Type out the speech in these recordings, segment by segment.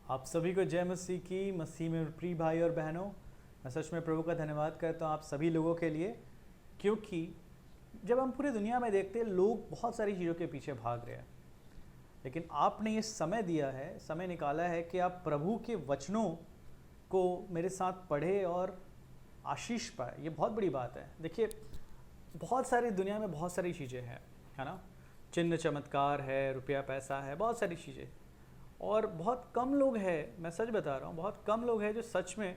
आप सभी को जय मसीह की। मसीह में प्रिय भाई और बहनों, मैं सच में प्रभु का धन्यवाद करता हूँ आप सभी लोगों के लिए, क्योंकि जब हम पूरी दुनिया में देखते हैं लोग बहुत सारी चीज़ों के पीछे भाग रहे हैं, लेकिन आपने ये समय दिया है, समय निकाला है कि आप प्रभु के वचनों को मेरे साथ पढ़े और आशीष पाए। ये बहुत बड़ी बात है। देखिए, बहुत सारी दुनिया में बहुत सारी चीज़ें हैं, है ना। चिन्ह चमत्कार है, रुपया पैसा है, बहुत सारी चीज़ें, और बहुत कम लोग हैं, मैं सच बता रहा हूँ, बहुत कम लोग हैं जो सच में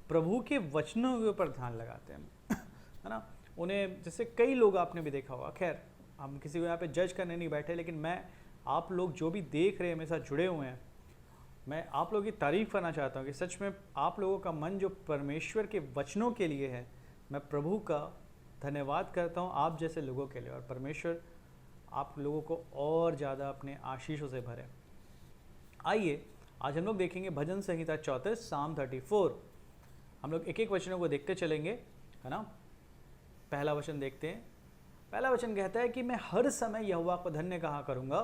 प्रभु के वचनों के ऊपर ध्यान लगाते हैं है ना। उन्हें, जैसे कई लोग आपने भी देखा होगा, खैर हम किसी को यहाँ पे जज करने नहीं बैठे, लेकिन मैं आप लोग जो भी देख रहे हैं, मेरे साथ जुड़े हुए हैं, मैं आप लोगों की तारीफ़ करना चाहता हूँ कि सच में आप लोगों का मन जो परमेश्वर के वचनों के लिए है, मैं प्रभु का धन्यवाद करता हूँ आप जैसे लोगों के लिए, और परमेश्वर आप लोगों को और ज़्यादा अपने आशीषों से भरे। आइए आज हम लोग देखेंगे भजन संहिता 34 साम 34। हम लोग एक एक वचनों को देखते चलेंगे, है ना। पहला वचन देखते हैं। पहला वचन कहता है कि मैं हर समय यहोवा को धन्य कहा करूँगा,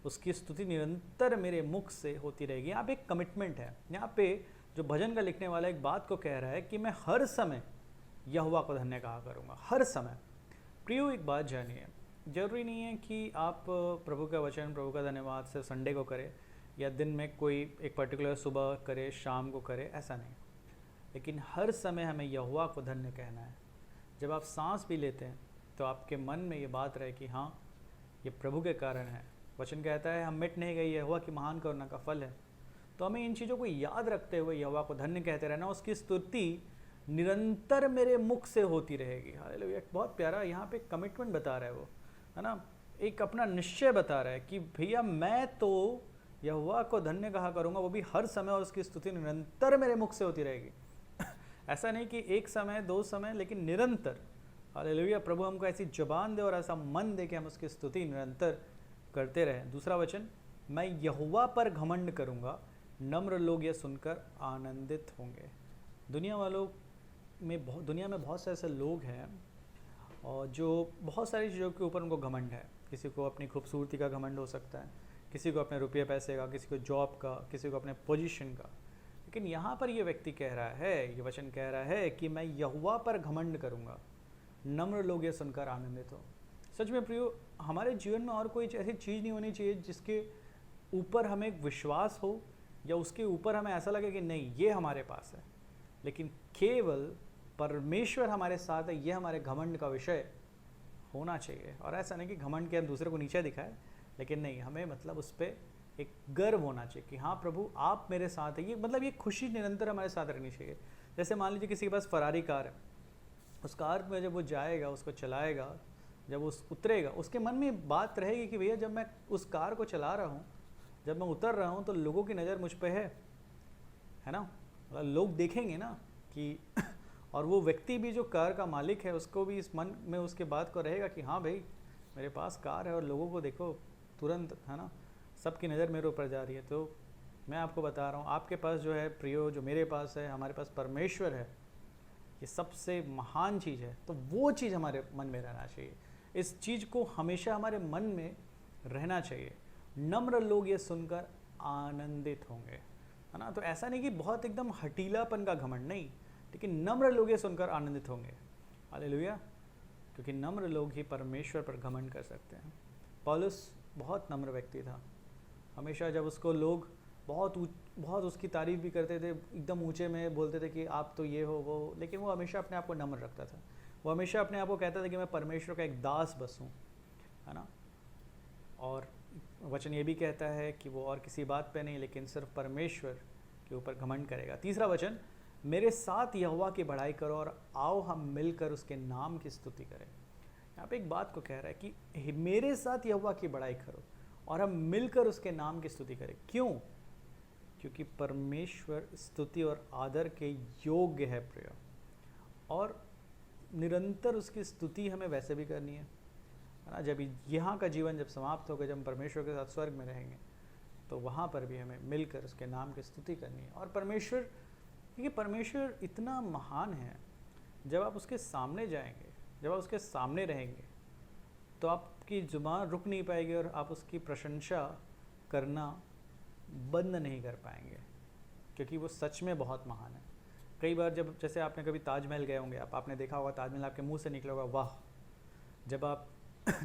उसकी स्तुति निरंतर मेरे मुख से होती रहेगी। यहाँ पे एक कमिटमेंट है। यहाँ पे जो भजन का लिखने वाला एक बात को कह रहा है कि मैं हर समय यहोवा को धन्य कहा करूँगा, हर समय। प्रियो, एक बात जानिए, जरूरी नहीं है कि आप प्रभु का वचन, प्रभु का धन्यवाद सिर्फ संडे को करें या दिन में कोई एक पर्टिकुलर सुबह करे, शाम को करे, ऐसा नहीं। लेकिन हर समय हमें यहोवा को धन्य कहना है। जब आप सांस भी लेते हैं तो आपके मन में ये बात रहे कि हाँ, ये प्रभु के कारण है। वचन कहता है हम मिट नहीं गए, यहोवा की महान करुणा का फल है। तो हमें इन चीज़ों को याद रखते हुए यहोवा को धन्य कहते रहना, उसकी स्तुति निरंतर मेरे मुख से होती रहेगी। हालेलुया। बहुत प्यारा यहाँ पे कमिटमेंट बता रहा है वो, है ना। एक अपना निश्चय बता रहा है कि भैया मैं तो यहोवा को धन्य कहा करूँगा, वो भी हर समय, और उसकी स्तुति निरंतर मेरे मुख से होती रहेगी ऐसा नहीं कि एक समय, दो समय, लेकिन निरंतर। हालेलुया। प्रभु हमको ऐसी जुबान दे और ऐसा मन दे कि हम उसकी स्तुति निरंतर करते रहें। दूसरा वचन, मैं यहोवा पर घमंड करूँगा, नम्र लोग यह सुनकर आनंदित होंगे। दुनिया में बहुत से ऐसे लोग हैं और जो बहुत सारी चीज़ों के ऊपर उनको घमंड है। किसी को अपनी खूबसूरती का घमंड हो सकता है, किसी को अपने रुपये पैसे का, किसी को जॉब का, किसी को अपने पोजीशन का। लेकिन यहाँ पर ये व्यक्ति कह रहा है, ये वचन कह रहा है कि मैं यहोवा पर घमंड करूँगा, नम्र लोग ये सुनकर आनंदित हो। सच में प्रियो, हमारे जीवन में और कोई ऐसी चीज़ नहीं होनी चाहिए जिसके ऊपर हमें एक विश्वास हो या उसके ऊपर हमें ऐसा लगे कि नहीं, ये हमारे पास है, लेकिन केवल परमेश्वर हमारे साथ है, ये हमारे घमंड का विषय होना चाहिए। और ऐसा नहीं कि घमंड के हम दूसरे को नीचे दिखाए, लेकिन नहीं, हमें मतलब उस पर एक गर्व होना चाहिए कि हाँ प्रभु आप मेरे साथ है। ये मतलब ये खुशी निरंतर हमारे साथ रहनी चाहिए। जैसे मान लीजिए किसी के पास फरारी कार है, उस कार में जब वो जाएगा, उसको चलाएगा, जब वो उतरेगा, उसके मन में बात रहेगी कि भैया जब मैं उस कार को चला रहा हूँ, जब मैं उतर रहा हूँ, तो लोगों की नज़र मुझ पर है ना। मतलब लोग देखेंगे ना कि और वो व्यक्ति भी जो कार का मालिक है, उसको भी इस मन में उसके बात को रहेगा कि हाँ भाई मेरे पास कार है और लोगों को देखो तुरंत, है ना, सबकी नज़र मेरे ऊपर जा रही है। तो मैं आपको बता रहा हूँ, आपके पास जो है प्रियो, जो मेरे पास है, हमारे पास परमेश्वर है, ये सबसे महान चीज़ है। तो वो चीज़ हमारे मन में रहना चाहिए। इस चीज़ को हमेशा हमारे मन में रहना चाहिए। नम्र लोग ये सुनकर आनंदित होंगे, है ना। तो ऐसा नहीं कि बहुत एकदम हटीलापन का घमंड, नहीं, लेकिन नम्र लोग ये सुनकर आनंदित होंगे। हालेलुया। क्योंकि नम्र लोग ही परमेश्वर पर घमंड कर सकते हैं। पौलुस बहुत नम्र व्यक्ति था। हमेशा जब उसको लोग बहुत उसकी तारीफ़ भी करते थे, एकदम ऊंचे में बोलते थे कि आप तो ये हो वो, लेकिन वो हमेशा अपने आप को नम्र रखता था। वो हमेशा अपने आप को कहता था कि मैं परमेश्वर का एक दास बस हूँ, है ना। और वचन ये भी कहता है कि वो और किसी बात पे नहीं, लेकिन सिर्फ परमेश्वर के ऊपर घमंड करेगा। तीसरा वचन, मेरे साथ यहोवा की बढ़ाई करो और आओ हम मिलकर उसके नाम की स्तुति करें। यहाँ पे एक बात को कह रहा है कि मेरे साथ यहोवा की बढ़ाई करो और हम मिलकर उसके नाम की स्तुति करें। क्यों? क्योंकि परमेश्वर स्तुति और आदर के योग्य है प्रिय, और निरंतर उसकी स्तुति हमें वैसे भी करनी है ना। जब यहाँ का जीवन जब समाप्त होगा, जब हम परमेश्वर के साथ स्वर्ग में रहेंगे, तो वहाँ पर भी हमें मिलकर उसके नाम की स्तुति करनी है। और परमेश्वर, क्योंकि परमेश्वर इतना महान है, जब आप उसके सामने जाएंगे, जब आप उसके सामने रहेंगे, तो आपकी जुबान रुक नहीं पाएगी और आप उसकी प्रशंसा करना बंद नहीं कर पाएंगे। क्योंकि वो सच में बहुत महान है। कई बार जब जैसे आपने कभी ताजमहल गए होंगे, आपने देखा होगा ताजमहल आपके मुंह से निकला होगा वाह। जब आप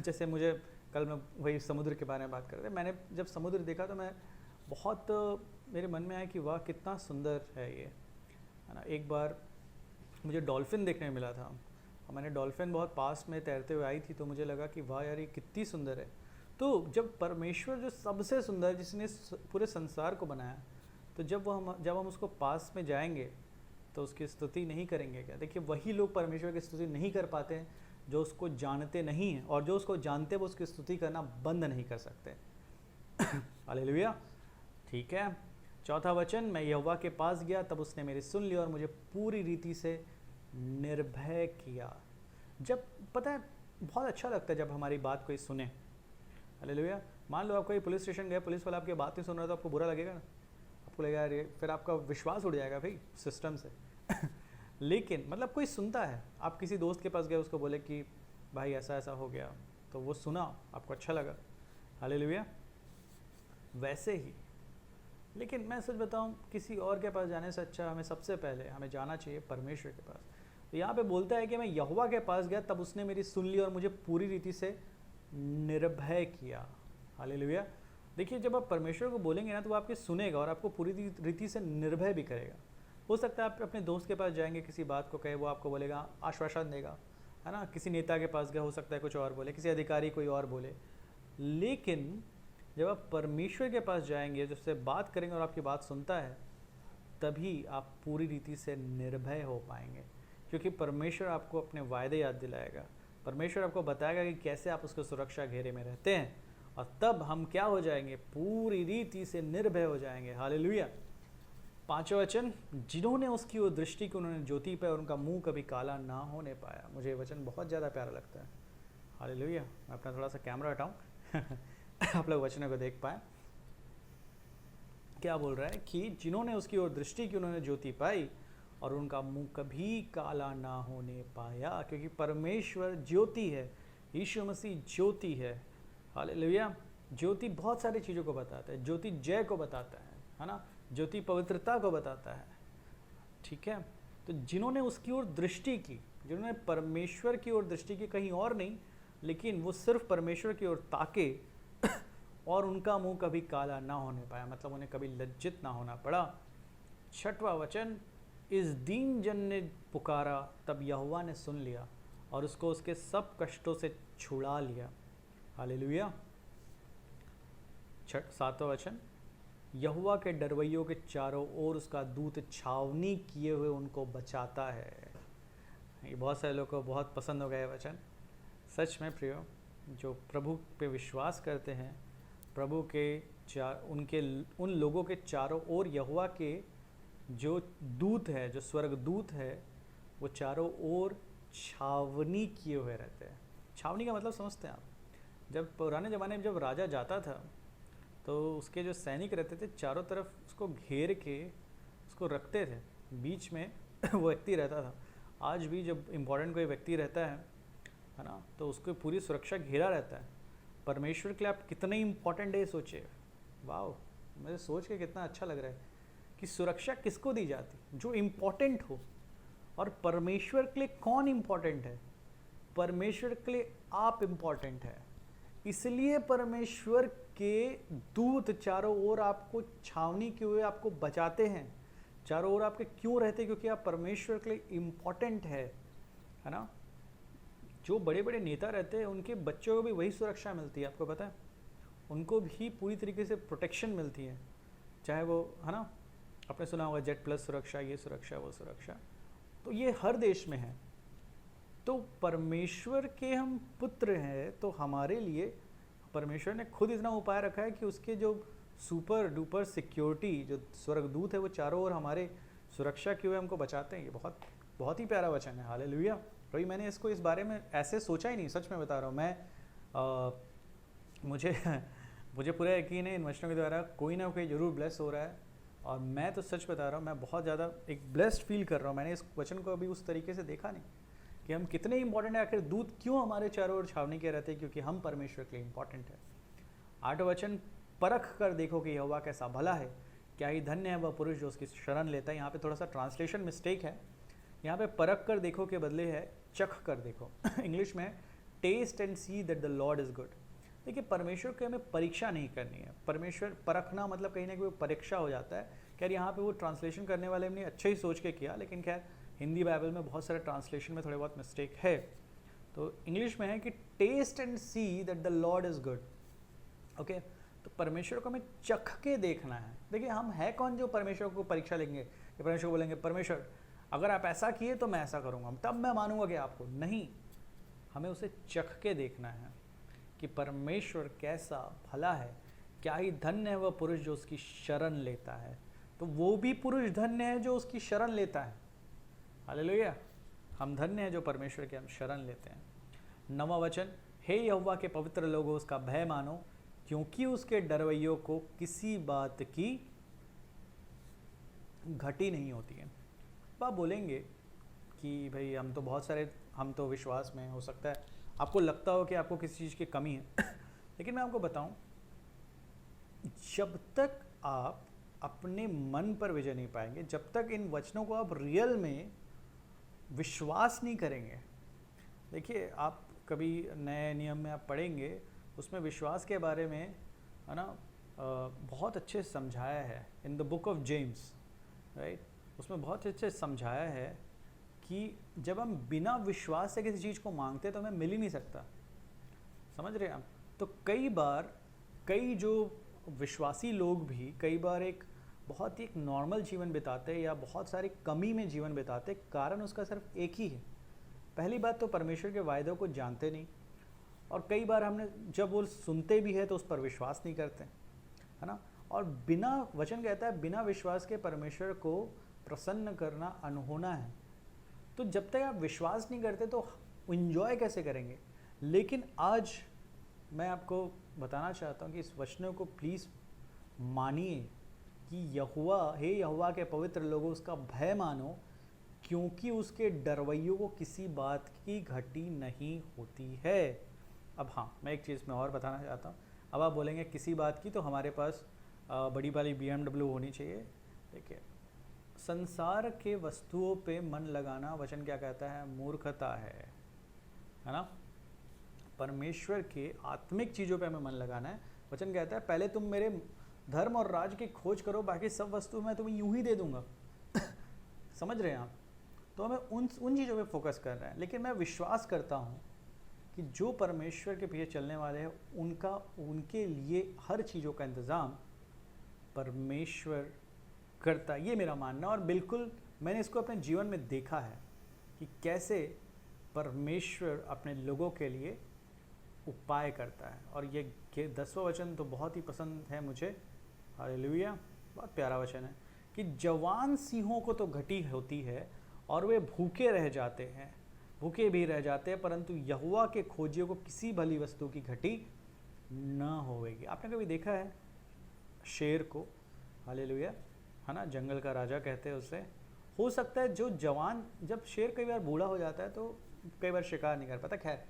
जैसे मुझे कल मैं वही समुद्र के बारे में बात कर रहे थे, मैंने जब समुद्र देखा तो मैं बहुत मेरे मन में आया कि वाह कितना सुंदर है ये, है ना। एक बार मुझे डॉल्फिन देखने मिला था और मैंने डॉल्फिन बहुत पास में तैरते हुए आई थी, तो मुझे लगा कि वाह यार ये कितनी सुंदर है। तो जब परमेश्वर जो सबसे सुंदर, जिसने पूरे संसार को बनाया, तो जब हम उसको पास में जाएंगे तो उसकी स्तुति नहीं करेंगे क्या? देखिए वही लोग परमेश्वर की स्तुति नहीं कर पाते हैं जो उसको जानते नहीं हैं, और जो उसको जानते हैं वो उसकी स्तुति करना बंद नहीं कर सकते। हालेलुया। ठीक है, चौथा वचन, मैं यहोवा के पास गया तब उसने मेरी सुन ली और मुझे पूरी रीति से निर्भय किया। जब पता है बहुत अच्छा लगता है जब हमारी बात कोई सुने। हालेलुया। मान लो आप कोई पुलिस स्टेशन गए, पुलिस वाला आपकी बात नहीं सुन रहा तो आपको बुरा लगेगा ना, आपको लगेगा यार, फिर आपका विश्वास उड़ जाएगा भाई सिस्टम से। लेकिन मतलब कोई सुनता है, आप किसी दोस्त के पास गए, उसको बोले कि भाई ऐसा ऐसा हो गया, तो वो सुना, आपको अच्छा लगा। हालेलुया। वैसे ही लेकिन मैं सच बताऊं, किसी और के पास जाने से अच्छा हमें सबसे पहले हमें जाना चाहिए परमेश्वर के पास। तो यहाँ पे बोलता है कि मैं यहोवा के पास गया तब उसने मेरी सुन ली और मुझे पूरी रीति से निर्भय किया। हालेलुया। देखिए जब आप परमेश्वर को बोलेंगे ना तो वो आपकी सुनेगा और आपको पूरी रीति से निर्भय भी करेगा। हो सकता है आप अपने दोस्त के पास जाएंगे, किसी बात को कहे, वो आपको बोलेगा, आश्वासन देगा, है ना। किसी नेता के पास गए, हो सकता है कुछ और बोले, किसी अधिकारी कोई और बोले। लेकिन जब आप परमेश्वर के पास जाएंगे, जब से बात करेंगे और आपकी बात सुनता है, तभी आप पूरी रीति से निर्भय हो पाएंगे, क्योंकि परमेश्वर आपको अपने वायदे याद दिलाएगा। परमेश्वर आपको बताएगा कि कैसे आप उसके सुरक्षा घेरे में रहते हैं, और तब हम क्या हो जाएंगे, पूरी रीति से निर्भय हो जाएंगे। हालेलुया। पांचवा वचन, जिन्होंने उसकी ओर दृष्टि की उन्होंने ज्योति पाई और उनका मुंह कभी काला ना होने पाया। मुझे ये वचन बहुत ज़्यादा प्यारा लगता है। हालेलुया। मैं अपना थोड़ा सा कैमरा हटाऊं आप लोग वचनों को देख पाए। क्या बोल रहा है कि जिन्होंने उसकी ओर दृष्टि की उन्होंने ज्योति पाई और उनका मुंह कभी काला ना होने पाया, क्योंकि परमेश्वर ज्योति है, यीशु मसीह ज्योति है। हालेलुया। ज्योति बहुत सारी चीज़ों को बताता है। ज्योति जय को बताता है ना। ज्योति पवित्रता को बताता है। ठीक है, तो जिन्होंने उसकी ओर दृष्टि की, जिन्होंने परमेश्वर की ओर दृष्टि की, कहीं और नहीं, लेकिन वो सिर्फ परमेश्वर की ओर ताके और उनका मुंह कभी काला ना होने पाया, मतलब उन्हें कभी लज्जित ना होना पड़ा। छठवां वचन, इस दीन जन ने पुकारा तब यहोवा ने सुन लिया और उसको उसके सब कष्टों से छुड़ा लिया। हालेलुया। सातवां वचन, यहोवा के डरवैयों के चारों ओर उसका दूत छावनी किए हुए उनको बचाता है। ये बहुत सारे लोगों को बहुत पसंद हो गया है वचन। सच में प्रियो, जो प्रभु पे विश्वास करते हैं, प्रभु के उन लोगों के चारों ओर यहोवा के जो दूत है, जो स्वर्गदूत है, वो चारों ओर छावनी किए हुए रहते हैं। छावनी का मतलब समझते हैं आप? जब पुराने ज़माने में जब राजा जाता था तो उसके जो सैनिक रहते थे चारों तरफ उसको घेर के उसको रखते थे, बीच में वो व्यक्ति रहता था। आज भी जब इम्पोर्टेंट कोई व्यक्ति रहता है ना, तो उसको पूरी सुरक्षा घेरा रहता है। परमेश्वर के लिए आप कितने इम्पोर्टेंट है सोचिए। वाह, मुझे सोच के कितना अच्छा लग रहा है कि सुरक्षा किसको दी जाती, जो इम्पोर्टेंट हो। और परमेश्वर के लिए कौन इम्पोर्टेंट है? परमेश्वर के लिए आप इम्पोर्टेंट है। इसलिए परमेश्वर के दूत चारों ओर आपको छावनी किए हुए आपको बचाते हैं। चारों ओर आपके क्यों रहते? क्योंकि आप परमेश्वर के लिए इम्पोर्टेंट है ना। जो बड़े बड़े नेता रहते हैं उनके बच्चों को भी वही सुरक्षा मिलती है, आपको पता है। उनको भी पूरी तरीके से प्रोटेक्शन मिलती है, चाहे वो, है ना, आपने सुना होगा जेड प्लस सुरक्षा, ये सुरक्षा, वो सुरक्षा। तो ये हर देश में है। तो परमेश्वर के हम पुत्र हैं, तो हमारे लिए परमेश्वर ने खुद इतना उपाय रखा है कि उसके जो सुपर डुपर सिक्योरिटी, जो स्वर्गदूत है, वो चारों ओर हमारे सुरक्षा किए हुए हमको बचाते हैं। ये बहुत बहुत ही प्यारा वचन है। हालेलुया। भाई मैंने इसको इस बारे में ऐसे सोचा ही नहीं, सच में बता रहा हूँ मैं। मुझे पूरा यकीन है इन वचनों के द्वारा कोई ना कोई ज़रूर ब्लेस हो रहा है, और मैं तो सच बता रहा हूँ, मैं बहुत ज़्यादा एक ब्लेस्ड फील कर रहा हूँ। मैंने इस वचन को अभी उस तरीके से देखा नहीं कि हम कितने इंपॉर्टेंट है। आखिर दूत क्यों हमारे चारों ओर छावनी के रहते हैं? क्योंकि हम परमेश्वर के लिए इंपॉर्टेंट है। 8वां वचन, परख कर देखो कि यहोवा कैसा भला है, क्या ही धन्य है वह पुरुष जो उसकी शरण लेता है। यहाँ पे थोड़ा सा ट्रांसलेशन मिस्टेक है, यहाँ पे परख कर देखो के बदले है चख कर देखो। इंग्लिश में taste and see that the Lord is good. देखिए परमेश्वर की हमें परीक्षा नहीं करनी है। परमेश्वर परखना मतलब कहीं ना कहीं परीक्षा हो जाता है। खैर यहाँ पे वो ट्रांसलेशन करने वाले ने अच्छे ही सोच के किया, लेकिन खैर हिंदी बाइबल में बहुत सारे ट्रांसलेशन में थोड़े बहुत मिस्टेक है। तो इंग्लिश में है कि taste and see that the Lord is good. Okay, तो परमेश्वर को हमें चख के देखना है। देखिए हम है कौन जो परमेश्वर को परीक्षा लेंगे, कि परमेश्वर को बोलेंगे परमेश्वर अगर आप ऐसा किए तो मैं ऐसा करूँगा, तब मैं मानूंगा कि आपको नहीं। हमें उसे चख के देखना है कि परमेश्वर कैसा भला है। क्या ही धन्य है वह पुरुष जो उसकी शरण लेता है। तो वो भी पुरुष धन्य है जो उसकी शरण लेता है। हालेलुया, हम धन्य हैं जो परमेश्वर के हम शरण लेते हैं। 9वां वचन, हे यहोवा के पवित्र लोगों उसका भय मानो, क्योंकि उसके डरवैयों को किसी बात की घटी नहीं होती है। आप बोलेंगे कि भाई हम तो विश्वास में, हो सकता है आपको लगता हो कि आपको किसी चीज़ की कमी है। लेकिन मैं आपको बताऊं, जब तक आप अपने मन पर विजय नहीं पाएंगे, जब तक इन वचनों को आप रियल में विश्वास नहीं करेंगे। देखिए आप कभी नए नियम में आप पढ़ेंगे, उसमें विश्वास के बारे में है ना बहुत अच्छे समझाया है in the book of James, right. उसमें बहुत अच्छे समझाया है कि जब हम बिना विश्वास से किसी चीज़ को मांगते तो हमें मिल ही नहीं सकता। समझ रहे हैं आप? तो कई जो विश्वासी लोग भी कई बार एक बहुत ही एक नॉर्मल जीवन बिताते हैं या बहुत सारी कमी में जीवन बिताते, कारण उसका सिर्फ एक ही है। पहली बात तो परमेश्वर के वायदों को जानते नहीं, और कई बार हमने जब वो सुनते भी है तो उस पर विश्वास नहीं करते, है ना। और बिना, वचन कहता है बिना विश्वास के परमेश्वर को प्रसन्न करना अनहोना है। तो जब तक आप विश्वास नहीं करते तो एंजॉय कैसे करेंगे। लेकिन आज मैं आपको बताना चाहता हूँ कि इस वचनों को प्लीज़ मानिए कि यहोवा के पवित्र लोगों उसका भय मानो, क्योंकि उसके डरवैयों को किसी बात की घटी नहीं होती है। अब हाँ, मैं एक चीज़ में और बताना चाहता हूँ। अब आप बोलेंगे किसी बात की, तो हमारे पास बड़ी वाली BMW होनी चाहिए। देखिए संसार के वस्तुओं पे मन लगाना, वचन क्या कहता है, मूर्खता है ना। परमेश्वर के आत्मिक चीज़ों पे हमें मन लगाना है। वचन कहता है पहले तुम मेरे धर्म और राज की खोज करो, बाकी सब वस्तु मैं तुम्हें यूं ही दे दूंगा। समझ रहे हैं आप? तो हमें उन चीज़ों पे फोकस कर रहे हैं। लेकिन मैं विश्वास करता हूँ कि जो परमेश्वर के पीछे चलने वाले हैं उनके लिए हर चीज़ों का इंतज़ाम परमेश्वर करता है, ये मेरा मानना। और बिल्कुल मैंने इसको अपने जीवन में देखा है कि कैसे परमेश्वर अपने लोगों के लिए उपाय करता है। और ये 10वां वचन तो बहुत ही पसंद है मुझे। हालेलुया, बहुत प्यारा वचन है कि जवान सिंहों को तो घटी होती है और वे भूखे भी रह जाते हैं, परंतु यहोवा के खोजियों को किसी भली वस्तु की घटी न होवेगी। आपने कभी देखा है शेर को? हालेलुया, है ना, जंगल का राजा कहते हैं उसे। हो सकता है जो जवान, जब शेर कई बार बूढ़ा हो जाता है तो कई बार शिकार नहीं कर पाता। खैर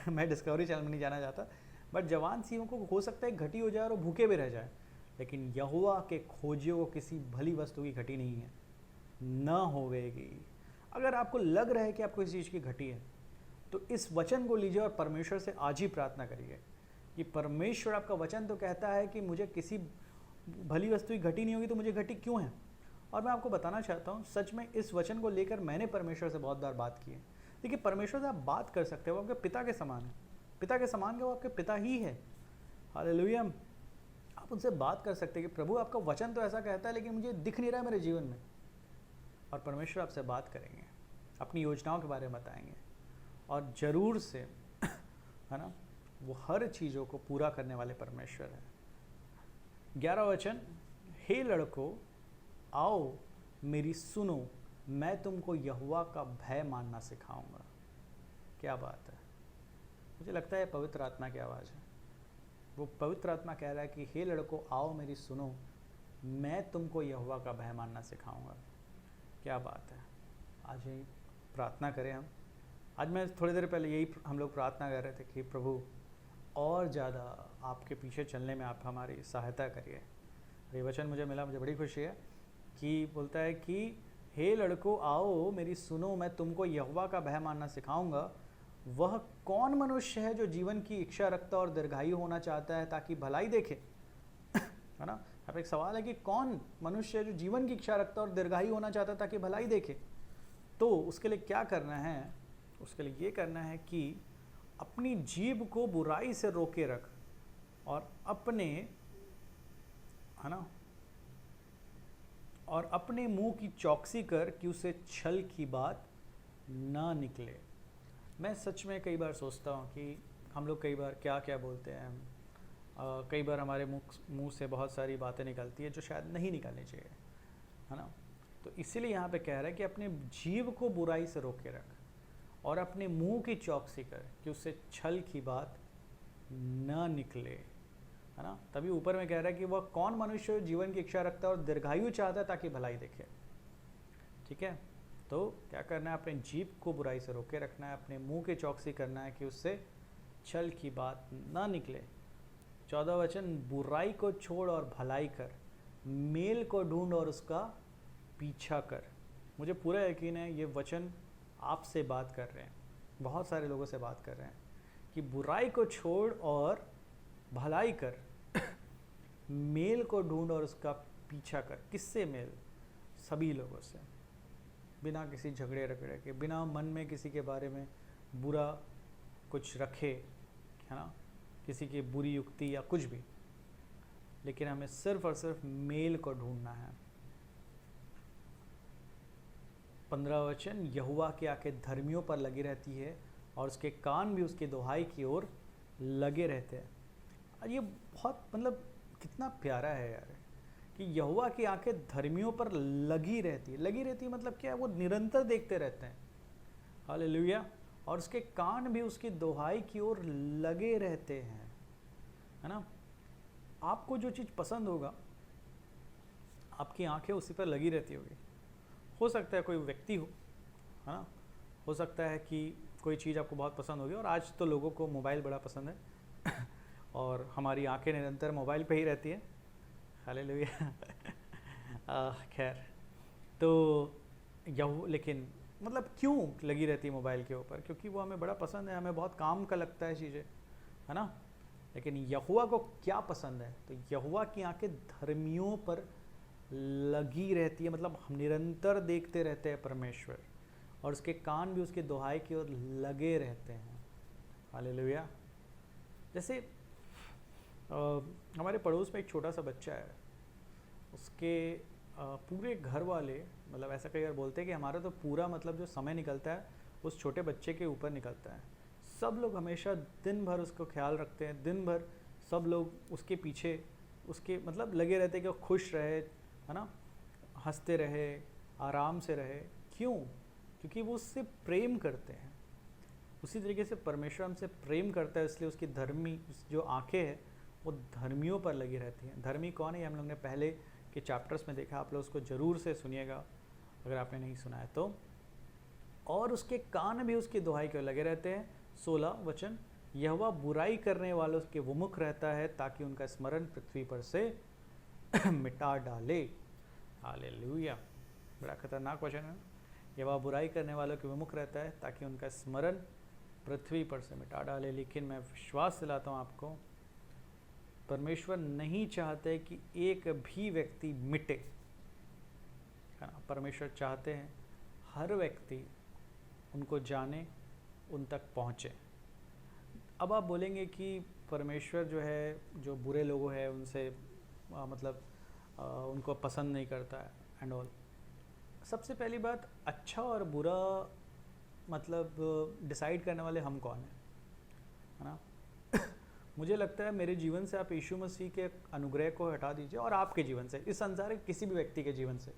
मैं डिस्कवरी चैनल में नहीं जाना चाहता, बट जवान सिंहों को हो सकता है घटी हो जाए और वो भूखे भी रह जाए, लेकिन यहोवा के खोजियों को किसी भली वस्तु की घटी नहीं है, न होवेगी। अगर आपको लग रहा है कि आपको इस चीज़ की घटी है, तो इस वचन को लीजिए और परमेश्वर से आज ही प्रार्थना करिए कि परमेश्वर, आपका वचन तो कहता है कि मुझे किसी भली वस्तु की घटी नहीं होगी, तो मुझे घटी क्यों है। और मैं आपको बताना चाहता हूँ, सच में इस वचन को लेकर मैंने परमेश्वर से बहुत बार बात की है। देखिए परमेश्वर से आप बात कर सकते हो, वो आपके पिता के समान है। पिता के समान क्या, वो आपके पिता ही है। हालेलुया, आप उनसे बात कर सकते हैं कि प्रभु आपका वचन तो ऐसा कहता है, लेकिन मुझे दिख नहीं रहा है मेरे जीवन में। और परमेश्वर आपसे बात करेंगे, अपनी योजनाओं के बारे में बताएंगे, और ज़रूर से है ना, वो हर चीज़ों को पूरा करने वाले परमेश्वर है। 11वां वचन, हे लड़कों आओ मेरी सुनो, मैं तुमको यहोवा का भय मानना सिखाऊंगा। क्या बात है, मुझे लगता है पवित्र आत्मा की आवाज़ है। वो पवित्र आत्मा कह रहा है कि हे लड़कों आओ मेरी सुनो, मैं तुमको यहोवा का भय मानना सिखाऊंगा। क्या बात है। आज ही प्रार्थना करें हम। आज मैं थोड़ी देर पहले यही हम लोग प्रार्थना कर रहे थे कि प्रभु और ज़्यादा आपके पीछे चलने में आप हमारी सहायता करिए। ये वचन मुझे मिला, मुझे बड़ी खुशी है कि बोलता है कि हे लड़कों आओ मेरी सुनो, मैं तुमको यहोवा का भय मानना सिखाऊंगा। वह कौन मनुष्य है जो जीवन की इच्छा रखता और दीर्घायु होना चाहता है ताकि भलाई देखे? है ना, यहाँ पे एक सवाल है कि कौन मनुष्य है जो जीवन की इच्छा रखता और दीर्घायु होना चाहता है ताकि भलाई देखे? तो उसके लिए क्या करना है? उसके लिए ये करना है कि अपनी जीभ को बुराई से रोके रख और अपने, है ना, और अपने मुंह की चौकसी कर कि उसे छल की बात ना निकले। मैं सच में कई बार सोचता हूँ कि हम लोग कई बार क्या क्या बोलते हैं। कई बार हमारे मुंह से बहुत सारी बातें निकलती है जो शायद नहीं निकलनी चाहिए, है ना। तो इसीलिए यहाँ पे कह रहा है कि अपने जीभ को बुराई से रोके रख और अपने मुंह की चौकसी कर कि उससे छल की बात ना निकले, है ना। तभी ऊपर में कह रहा है कि वह कौन मनुष्य जीवन की इच्छा रखता है और दीर्घायु चाहता है ताकि भलाई देखे। ठीक है, तो क्या करना है? अपने जीभ को बुराई से रोके रखना है, अपने मुंह की चौकसी करना है कि उससे छल की बात ना निकले। 14 वचन, बुराई को छोड़ और भलाई कर, मेल को ढूंढ और उसका पीछा कर। मुझे पूरा यकीन है ये वचन आपसे बात कर रहे हैं, बहुत सारे लोगों से बात कर रहे हैं कि बुराई को छोड़ और भलाई कर, मेल को ढूंढ और उसका पीछा कर। किससे मेल? सभी लोगों से, बिना किसी झगड़े रगड़े के, बिना मन में किसी के बारे में बुरा कुछ रखे, है ना, किसी की बुरी युक्ति या कुछ भी, लेकिन हमें सिर्फ और सिर्फ मेल को ढूंढना है। 15 वचन, यहोवा की आंखें धर्मियों पर लगी रहती है और उसके कान भी उसकी दुहाई की ओर लगे रहते हैं। और ये बहुत मतलब कितना प्यारा है यार कि यहोवा की आंखें धर्मियों पर लगी रहती है। लगी रहती है मतलब क्या है? वो निरंतर देखते रहते हैं। हालेलुया। और उसके कान भी उसकी दुहाई की ओर लगे रहते हैं, है ना। आपको जो चीज़ पसंद होगा आपकी आंखें उसी पर लगी रहती होगी। हो सकता है कोई व्यक्ति हो, है ना, हो सकता है कि कोई चीज़ आपको बहुत पसंद होगी। और आज तो लोगों को मोबाइल बड़ा पसंद है और हमारी आंखें निरंतर मोबाइल पे ही रहती है। हालेलुया। खैर, तो लेकिन मतलब क्यों लगी रहती है मोबाइल के ऊपर? क्योंकि वो हमें बड़ा पसंद है, हमें बहुत काम का लगता है चीज़ें, है ना। लेकिन यहोवा को क्या पसंद है? तो यहोवा की आंखें धर्मियों पर लगी रहती है, मतलब हम निरंतर देखते रहते हैं परमेश्वर, और उसके कान भी उसके दुहाई की ओर लगे रहते हैं। हालेलुया। जैसे हमारे पड़ोस में एक छोटा सा बच्चा है, उसके पूरे घर वाले मतलब ऐसा कई बार बोलते हैं कि हमारा तो पूरा मतलब जो समय निकलता है उस छोटे बच्चे के ऊपर निकलता है। सब लोग हमेशा दिन भर उसको ख्याल रखते हैं, दिन भर सब लोग उसके पीछे उसके मतलब लगे रहते हैं कि वो खुश रहे, है ना, हंसते रहे, आराम से रहे। क्यों? क्योंकि वो उससे प्रेम करते हैं। उसी तरीके से परमेश्वर हमसे प्रेम करता है, इसलिए उसकी धर्मी जो आंखें हैं वो धर्मियों पर लगी रहती हैं। धर्मी कौन है? ये हम लोग ने पहले के चैप्टर्स में देखा, आप लोग उसको ज़रूर से सुनिएगा अगर आपने नहीं सुना है तो। और उसके कान भी उसकी दुहाई के लगे रहते हैं। 16 वचन, यहोवा बुराई करने वालों के विमुख रहता है ताकि उनका स्मरण पृथ्वी पर से मिटा डाले। हालेलुया। बड़ा खतरनाक वचन है। यहोवा बुराई करने वालों के विमुख रहता है ताकि उनका स्मरण पृथ्वी पर से मिटा डाले। लेकिन मैं विश्वास दिलाता हूँ आपको, परमेश्वर नहीं चाहते कि एक भी व्यक्ति मिटे, है ना। परमेश्वर चाहते हैं हर व्यक्ति उनको जाने, उन तक पहुँचे। अब आप बोलेंगे कि परमेश्वर जो है जो बुरे लोगों हैं उनसे उनको पसंद नहीं करता है एंड ऑल। सबसे पहली बात, अच्छा और बुरा मतलब डिसाइड करने वाले हम कौन हैं, है ना। मुझे लगता है मेरे जीवन से आप यीशु मसीह के अनुग्रह को हटा दीजिए और आपके जीवन से, इस संसार के किसी भी व्यक्ति के जीवन से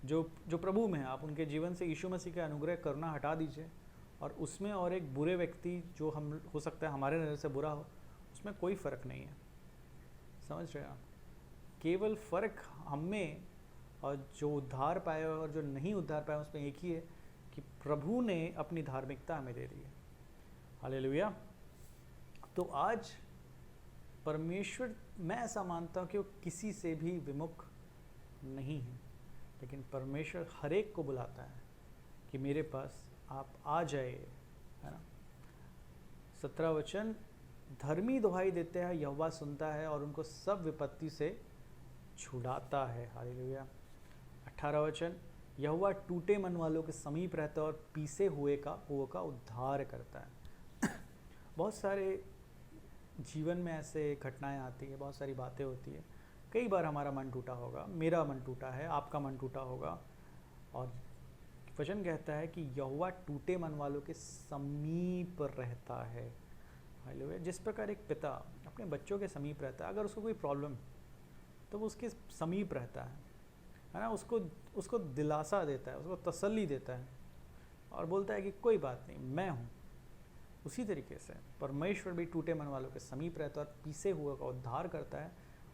जो प्रभु में है, आप उनके जीवन से यीशु मसीह का अनुग्रह करना हटा दीजिए और उसमें और एक बुरे व्यक्ति जो हम हो सकता है हमारे नज़र से बुरा हो, उसमें कोई फ़र्क नहीं है। समझ रहे हैं आप? केवल फ़र्क हम में और जो उद्धार पाए और जो नहीं उद्धार पाए उसमें एक ही है कि प्रभु ने अपनी धार्मिकता हमें दे दी है। हालेलुया। तो आज परमेश्वर, मैं ऐसा मानता हूँ कि वो किसी से भी विमुख नहीं है, लेकिन परमेश्वर हर एक को बुलाता है कि मेरे पास आप आ जाइए, है ना। 17 वचन, धर्मी दुहाई देते हैं, यहोवा सुनता है और उनको सब विपत्ति से छुड़ाता है। हालेलुया। 18 वचन, यहोवा टूटे मन वालों के समीप रहता है और पीसे हुए का उद्धार करता है। बहुत सारे जीवन में ऐसे घटनाएं आती है, बहुत सारी बातें होती है। कई बार हमारा मन टूटा होगा, मेरा मन टूटा है, आपका मन टूटा होगा, और वचन कहता है कि यहोवा टूटे मन वालों के समीप रहता है। हालेलुया। जिस प्रकार एक पिता अपने बच्चों के समीप रहता है, अगर उसको कोई प्रॉब्लम तो वो उसके समीप रहता है ना, उसको दिलासा देता है, उसको तसल्ली देता है और बोलता है कि कोई बात नहीं, मैं हूँ। उसी तरीके से परमेश्वर भी टूटे मन वालों के समीप रहता है और पीसे हुए का उद्धार करता है।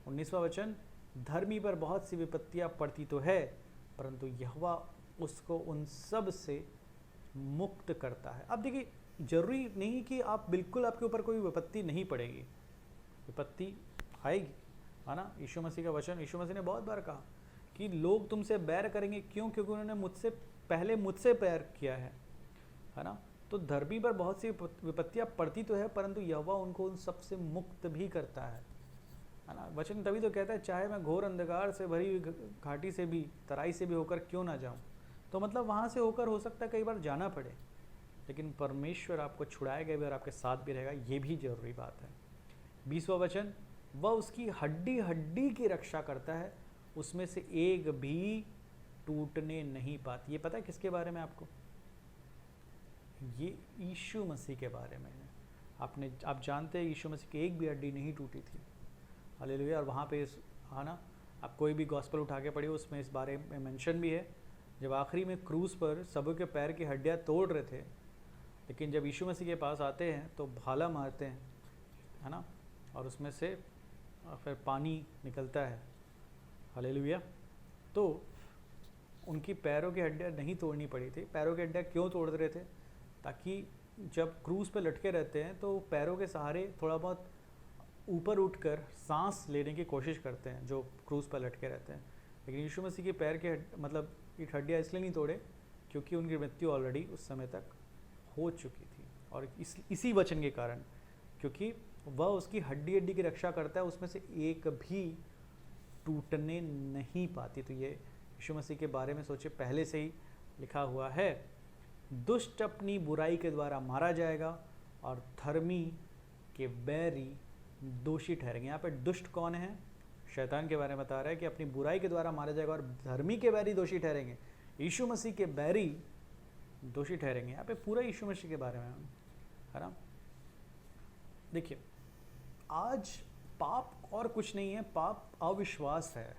19वां वचन, धर्मी पर बहुत सी विपत्तियां पड़ती तो है, परंतु यहोवा उसको उन सब से मुक्त करता है। अब देखिए, जरूरी नहीं कि आप बिल्कुल आपके ऊपर कोई विपत्ति नहीं पड़ेगी, विपत्ति आएगी, है ना। यीशु मसीह का वचन, यीशु मसीह ने बहुत बार कहा कि लोग तुमसे बैर करेंगे, क्यों? क्योंकि उन्होंने मुझसे बैर किया है ना। तो धर्मी पर बहुत सी विपत्तियां पड़ती तो है, परंतु यहोवा उनको उन सब से मुक्त भी करता है ना। वचन तभी तो कहता है, चाहे मैं घोर अंधकार से भरी हुई घाटी से भी, तराई से भी होकर क्यों ना जाऊं। तो मतलब वहां से होकर हो सकता है कई बार जाना पड़े, लेकिन परमेश्वर आपको छुड़ाएगा भी और आपके साथ भी रहेगा, ये भी जरूरी बात है। 20वां वचन, वह उसकी हड्डी हड्डी की रक्षा करता है, उसमें से एक भी टूटने नहीं पाती। ये पता है किसके बारे में आपको? ये यीशु मसीह के बारे में है। आप जानते हैं यीशु मसीह की एक भी हड्डी नहीं टूटी थी। हालेलुया। और वहाँ पे है ना, आप कोई भी गॉस्पेल उठा के पढ़िए, उसमें इस बारे में मेंशन भी है। जब आखिरी में क्रूज पर सबों के पैर की हड्डियाँ तोड़ रहे थे, लेकिन जब यीशु मसीह के पास आते हैं तो भाला मारते हैं, है ना, और उसमें से फिर पानी निकलता है। हालेलुया। तो उनकी पैरों की हड्डियाँ नहीं तोड़नी पड़ी थी। पैरों की हड्डियाँ क्यों तोड़ रहे थे? ताकि जब क्रूज पे लटके रहते हैं तो पैरों के सहारे थोड़ा बहुत ऊपर उठकर सांस लेने की कोशिश करते हैं जो क्रूज पर लटके रहते हैं। लेकिन यीशु मसीह के पैर के मतलब हड्डियाँ इसलिए नहीं तोड़े क्योंकि उनकी मृत्यु ऑलरेडी उस समय तक हो चुकी थी, और इसी वचन के कारण, क्योंकि वह उसकी हड्डी हड्डी की रक्षा करता है, उसमें से एक भी टूटने नहीं पाती। तो ये यीशु मसीह के बारे में सोचे, पहले से ही लिखा हुआ है, दुष्ट अपनी बुराई के द्वारा मारा जाएगा और धर्मी के बैरी दोषी ठहरेंगे। यहाँ पे दुष्ट कौन है? शैतान के बारे में बता रहा है कि अपनी बुराई के द्वारा मारा जाएगा और धर्मी के बैरी दोषी ठहरेंगे। यीशु मसीह के बैरी दोषी ठहरेंगे। यहाँ पे पूरा यीशु मसीह के बारे में है ना। देखिए, आज पाप और कुछ नहीं है, पाप अविश्वास है,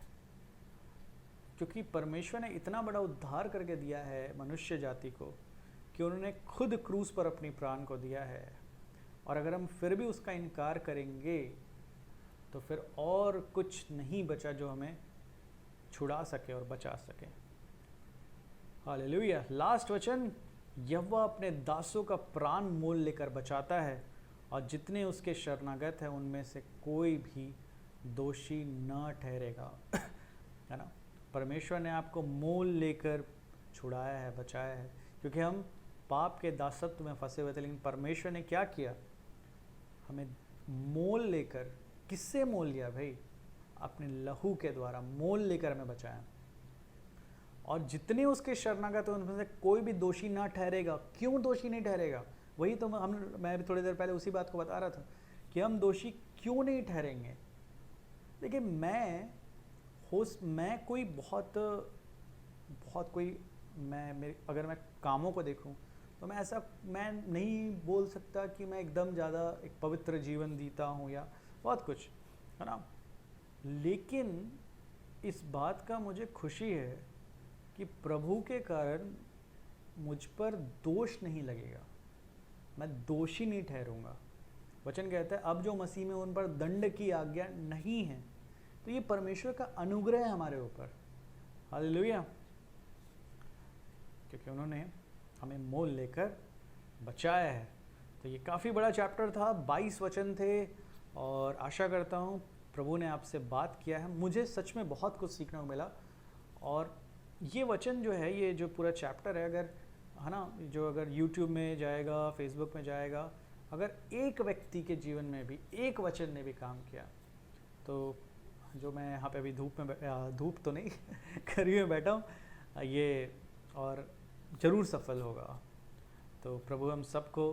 क्योंकि परमेश्वर ने इतना बड़ा उद्धार करके दिया है मनुष्य जाति को कि उन्होंने खुद क्रूस पर अपनी प्राण को दिया है, और अगर हम फिर भी उसका इनकार करेंगे तो फिर और कुछ नहीं बचा जो हमें छुड़ा सके और बचा सके। हालेलुया। लास्ट वचन, यहोवा अपने दासों का प्राण मोल लेकर बचाता है और जितने उसके शरणागत हैं उनमें से कोई भी दोषी न ठहरेगा। है ना। परमेश्वर ने आपको मोल लेकर छुड़ाया है, बचाया है, क्योंकि हम पाप के दासत्व में फंसे हुए थे, लेकिन परमेश्वर ने क्या किया? हमें मोल लेकर, किससे मोल लिया भाई? अपने लहू के द्वारा मोल लेकर हमें बचाया, और जितने उसके शरणागत हैं उनमें से कोई भी दोषी ना ठहरेगा। क्यों दोषी नहीं ठहरेगा? वही तो मैं भी थोड़ी देर पहले उसी बात को बता रहा था कि हम दोषी क्यों नहीं ठहरेंगे। देखिए, मैं कोई अगर मैं कामों को देखूं तो मैं नहीं बोल सकता कि मैं एकदम ज़्यादा एक पवित्र जीवन जीता हूँ या बहुत कुछ, है ना। लेकिन इस बात का मुझे खुशी है कि प्रभु के कारण मुझ पर दोष नहीं लगेगा, मैं दोषी नहीं ठहरूंगा। वचन कहता है, अब जो मसीह में उन पर दंड की आज्ञा नहीं है। तो ये परमेश्वर का अनुग्रह है हमारे ऊपर। हालेलुया। क्योंकि उन्होंने हमें मोल लेकर बचाया है। तो ये काफ़ी बड़ा चैप्टर था, 22 वचन थे और आशा करता हूँ प्रभु ने आपसे बात किया है। मुझे सच में बहुत कुछ सीखने को मिला। और ये वचन जो है, ये जो पूरा चैप्टर है, अगर है ना, जो अगर यूट्यूब में जाएगा, फेसबुक में जाएगा, अगर एक व्यक्ति के जीवन में भी एक वचन ने भी काम किया, तो जो मैं यहाँ पे अभी धूप तो नहीं गर्मी में बैठा हूँ ये, और ज़रूर सफल होगा। तो प्रभु हम सबको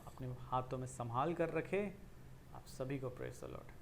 अपने हाथों में संभाल कर रखे। आप सभी को प्रेज़ द लॉर्ड।